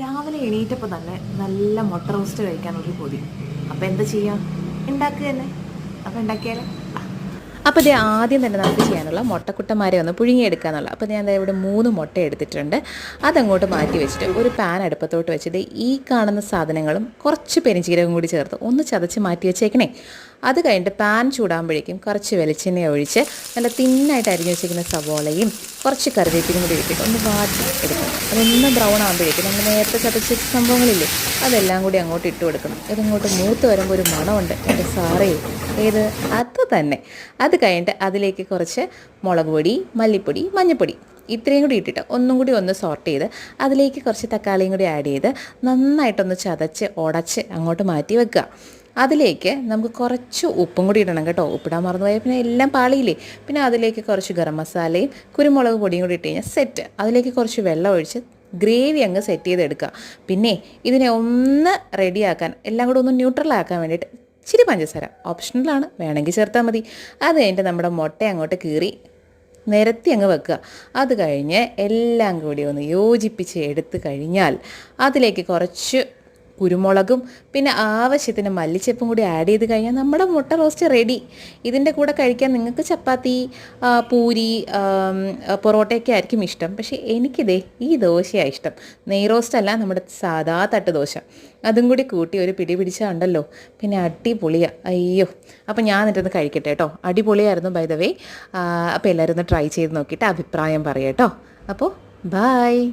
രാവിലെ എണീറ്റപ്പോൾ തന്നെ നല്ല മുട്ട റോസ്റ്റ് കഴിക്കാനൊരു കൊതി. അപ്പോൾ എന്താ ചെയ്യുക? ഉണ്ടാക്കുക തന്നെ. അപ്പോൾ ഉണ്ടാക്കിയാലോ? അപ്പോൾ ഇത് ആദ്യം തന്നെ നമുക്ക് ചെയ്യാനുള്ള മുട്ടക്കുട്ടന്മാരെ ഒന്ന് പുഴുങ്ങിയെടുക്കുക എന്നുള്ള. അപ്പോൾ ഞാൻ ദേ ഇവിടെ 3 മുട്ട എടുത്തിട്ടുണ്ട്. അതങ്ങോട്ട് മാറ്റി വെച്ചിട്ട് ഒരു പാൻ അടുപ്പത്തോട്ട് വെച്ചിട്ട് ഈ കാണുന്ന സാധനങ്ങളും കുറച്ച് പെരുംജീരകം കൂടി ചേർത്ത് ഒന്ന് ചതച്ച് മാറ്റി വെച്ചേക്കണേ. അത് കഴിഞ്ഞിട്ട് പാൻ ചൂടാകുമ്പോഴേക്കും കുറച്ച് വെളിച്ചെണ്ണ ഒഴിച്ച് നല്ല തിന്നായിട്ട് അരിഞ്ഞ് വെച്ചിരിക്കുന്ന സവോളയും കുറച്ച് കറിവേപ്പിലും കൂടി ഇട്ടിട്ട് ഒന്ന് വാട്ടി എടുക്കണം. അതൊന്ന് ബ്രൗൺ ആകുമ്പോഴേക്കും നമ്മൾ നേരത്തെ ചതച്ച സംഭവങ്ങളില്ലേ അതെല്ലാം കൂടി അങ്ങോട്ട് ഇട്ട് കൊടുക്കണം. ഇതിങ്ങോട്ട് മൂത്ത് വരുമ്പോൾ ഒരു മണമുണ്ട്, എൻ്റെ സാറേ ഏത് അത് തന്നെ. അത് കഴിഞ്ഞിട്ട് അതിലേക്ക് കുറച്ച് മുളക് പൊടി, മല്ലിപ്പൊടി, മഞ്ഞൾപ്പൊടി ഇത്രയും കൂടി ഇട്ടിട്ട് ഒന്നും കൂടി ഒന്ന് സോർട്ട് ചെയ്ത് അതിലേക്ക് കുറച്ച് തക്കാളിയും കൂടി ആഡ് ചെയ്ത് നന്നായിട്ടൊന്ന് ചതച്ച് ഉടച്ച് അങ്ങോട്ട് മാറ്റി വെക്കുക. അതിലേക്ക് നമുക്ക് കുറച്ച് ഉപ്പും കൂടി ഇടണം കേട്ടോ. ഉപ്പിടാൻ മറന്നുപോയാൽ പിന്നെ എല്ലാം പാളിയില്ലേ. പിന്നെ അതിലേക്ക് കുറച്ച് ഗരം മസാലയും കുരുമുളക് പൊടിയും കൂടി ഇട്ട് കഴിഞ്ഞാൽ സെറ്റ്. അതിലേക്ക് കുറച്ച് വെള്ളം ഒഴിച്ച് ഗ്രേവി അങ്ങ് സെറ്റ് ചെയ്തെടുക്കുക. പിന്നെ ഇതിനെ ഒന്ന് റെഡിയാക്കാൻ എല്ലാം കൂടെ ഒന്ന് ന്യൂട്രലാക്കാൻ വേണ്ടിയിട്ട് ഇച്ചിരി പഞ്ചസാര ഓപ്ഷണലാണ്, വേണമെങ്കിൽ ചേർത്താൽ മതി. അത് കഴിഞ്ഞിട്ട് നമ്മുടെ മുട്ട അങ്ങോട്ട് കീറി നിരത്തി അങ്ങ് വെക്കുക. അത് കഴിഞ്ഞ് എല്ലാം കൂടി ഒന്ന് യോജിപ്പിച്ച് എടുത്തു കഴിഞ്ഞാൽ അതിലേക്ക് കുറച്ച് കുരുമുളകും പിന്നെ ആവശ്യത്തിന് മല്ലിച്ചെപ്പും കൂടി ആഡ് ചെയ്ത് കഴിഞ്ഞാൽ നമ്മുടെ മുട്ട റോസ്റ്റ് റെഡി. ഇതിൻ്റെ കൂടെ കഴിക്കാൻ നിങ്ങൾക്ക് ചപ്പാത്തി, പൂരി, പൊറോട്ടയൊക്കെ ആയിരിക്കും ഇഷ്ടം. പക്ഷേ എനിക്കിതേ ഈ ദോശയാണ് ഇഷ്ടം. നെയ് റോസ്റ്റ് അല്ല, നമ്മുടെ സാദാ തട്ട് ദോശ. അതും കൂടി കൂട്ടി ഒരു പിടി പിടിച്ചാൽ ഉണ്ടല്ലോ പിന്നെ അടിപൊളിയാണ്. അയ്യോ, അപ്പോൾ ഞാൻ എന്നിട്ടൊന്ന് കഴിക്കട്ടെ കേട്ടോ. അടിപൊളിയായിരുന്നു ബൈ ദ വേ. അപ്പോൾ എല്ലാവരും ഒന്ന് ട്രൈ ചെയ്ത് നോക്കിയിട്ട് അഭിപ്രായം പറയാം കേട്ടോ. അപ്പോൾ ബായ്.